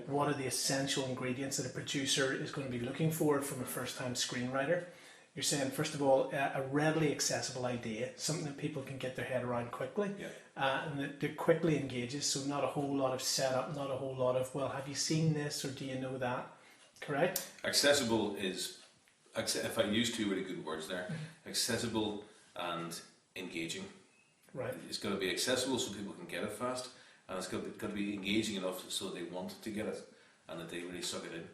what are the essential ingredients that a producer is going to be looking for from a first-time screenwriter. You're saying, first of all, a readily accessible idea, something that people can get their head around quickly, and that quickly engages, so not a whole lot of setup, not a whole lot of, well, have you seen this or do you know that? Correct? Accessible is, if I use two really good words there, accessible and engaging. Right. It's got to be accessible so people can get it fast, and it's got to be engaging enough so they want to get it and that they really suck it in.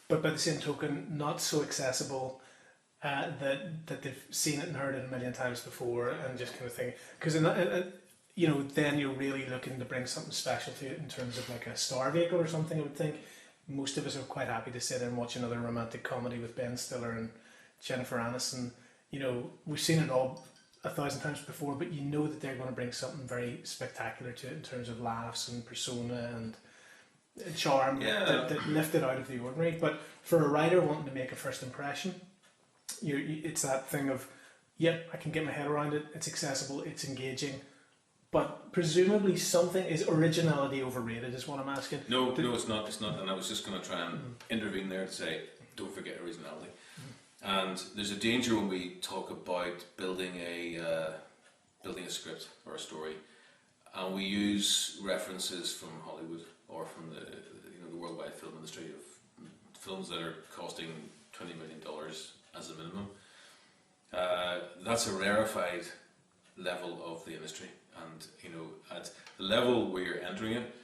But by the same token, not so accessible that they've seen it and heard it a million times before and just kind of think, because then you're really looking to bring something special to it in terms of like a star vehicle or something. I would think most of us are quite happy to sit and watch another romantic comedy with Ben Stiller and Jennifer Aniston. We've seen it all 1,000 times before, but you know that they're going to bring something very spectacular to it in terms of laughs and persona and charm that lift it out of the ordinary. But for a writer wanting to make a first impression, it's that thing of, I can get my head around it, it's accessible, it's engaging, but presumably something is originality overrated is what I'm asking. No, it's not, and I was just going to try and intervene there to say, don't forget originality. And there's a danger when we talk about building a script or a story, and we use references from Hollywood or from the worldwide film industry of films that are costing $20 million as a minimum. That's a rarefied level of the industry, and at the level where you're entering it,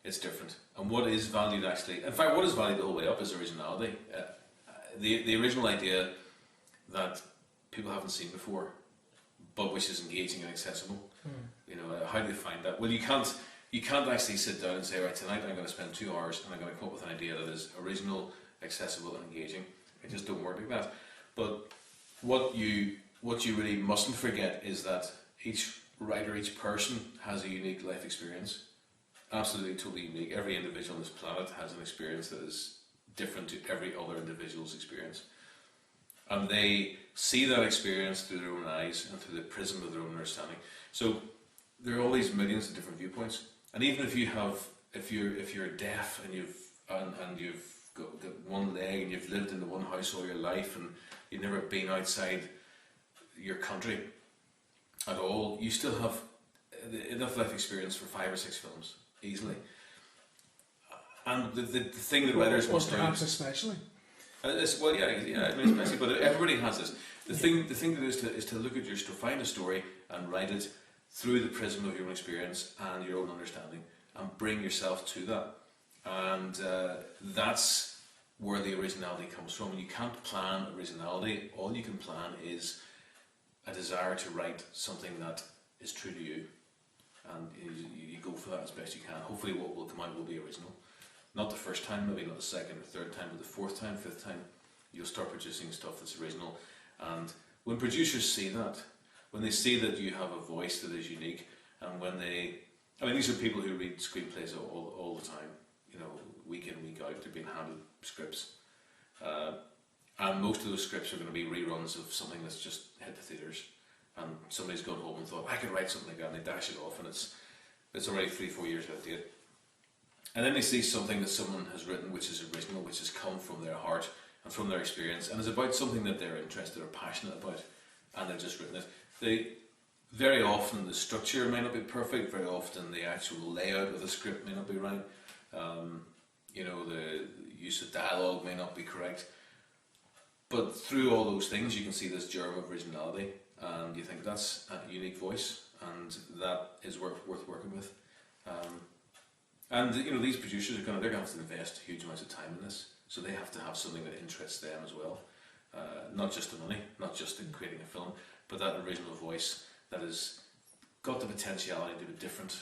it's different. And what is valued actually, in fact, what is valued the whole way up is originality. The original idea that people haven't seen before, but which is engaging and accessible. How do you find that? Well, you can't actually sit down and say, right, tonight I'm going to spend 2 hours and I'm going to come up with an idea that is original, accessible, and engaging. It just don't work like that. But what you really mustn't forget is that each writer, each person has a unique life experience. Absolutely, totally unique. Every individual on this planet has an experience that is different to every other individual's experience, and they see that experience through their own eyes and through the prism of their own understanding. So there are all these millions of different viewpoints, and even if you're deaf and you've got one leg and you've lived in the one house all your life and you've never been outside your country at all, you still have enough life experience for 5 or 6 films easily. And the thing that writers must do, perhaps especially. Especially, but everybody has this. The thing to do is to look at your story, find a story, and write it through the prism of your own experience and your own understanding, and bring yourself to that. And that's where the originality comes from. You can't plan originality. All you can plan is a desire to write something that is true to you, and you go for that as best you can. Hopefully, what will come out will be original. Not the first time, maybe not the second or third time, but the 4th time, 5th time, you'll start producing stuff that's original. And when producers see that, when they see that you have a voice that is unique, and when these are people who read screenplays all the time, week in, week out, they're being handed scripts. And most of those scripts are going to be reruns of something that's just hit the theatres. And somebody's gone home and thought, I could write something like that, and they dash it off, and it's already 3-4 years out of date. And then they see something that someone has written which is original, which has come from their heart and from their experience, and is about something that they're interested or passionate about, and they've just written it. Very often the structure may not be perfect, very often the actual layout of the script may not be right, the use of dialogue may not be correct, but through all those things you can see this germ of originality, and you think that's a unique voice, and that is worth working with. And these producers they're going to have to invest huge amounts of time in this, so they have to have something that interests them as well. Not just the money, not just in creating a film, but that original voice that has got the potentiality to be different.